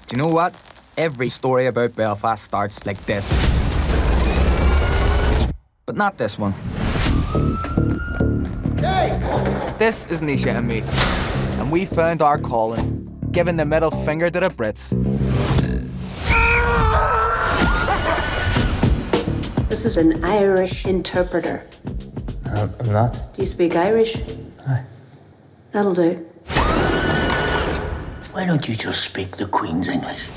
Do you know what? Every story about Belfast starts like this. But not this one. Hey! This is Nisha and me. And we found our calling, giving the middle finger to the Brits. This is an Irish interpreter. I'm not. Do you speak Irish? Aye. That'll do. Why don't you just speak the Queen's English?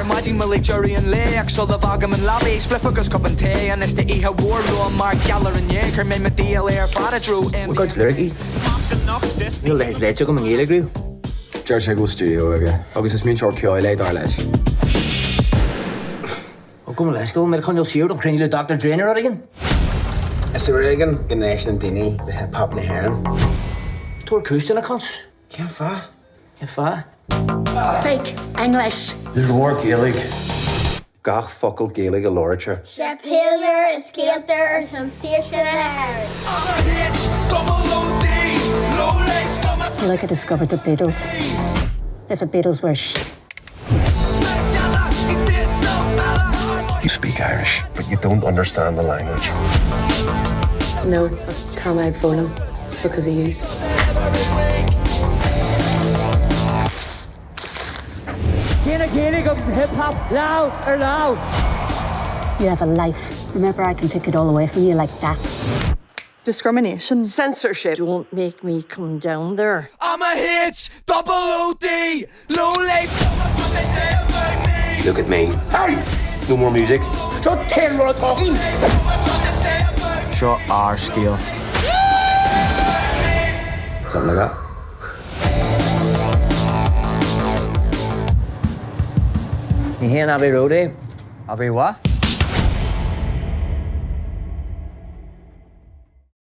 Imagine Malik Jury and Lake, so the Vagam and Labby, Spliffugus Cup and Tay, and it's the Iha Warlow, Mark Galler and Yaker, made me deal air Fada Drew. What God's lyric? Neil Les Ledger come and yell grew. George go studio again. Agus is min short koi late Darlash. Oh, come on, let's go. American you'll see don't crane you Dr. Drainer again. Is there again? Ganesh and Dini, the hip hop and the heron. Tor Coostin a cunts. Can't fa. You fa? Speak English. Lord Gaelic. Gach focal Gaelic a literature. Shapilder, a skater, or sensation and I feel like I discovered the Beatles. If the Beatles were You speak Irish, but you don't understand the language. No, Tom I'd phone him because of yous. Gina Gaelic goes in hip hop, loud or loud. You have a life. Remember, I can take it all away from you like that. Discrimination. Censorship. Don't make me come down there. I'm a hit, double OD, low life, so much what they say about me. Look at me. Hey! No more music. Shut ten while I'm talking. Shut our scale. Something like that. You hear Abbey Road, eh? I'll be what?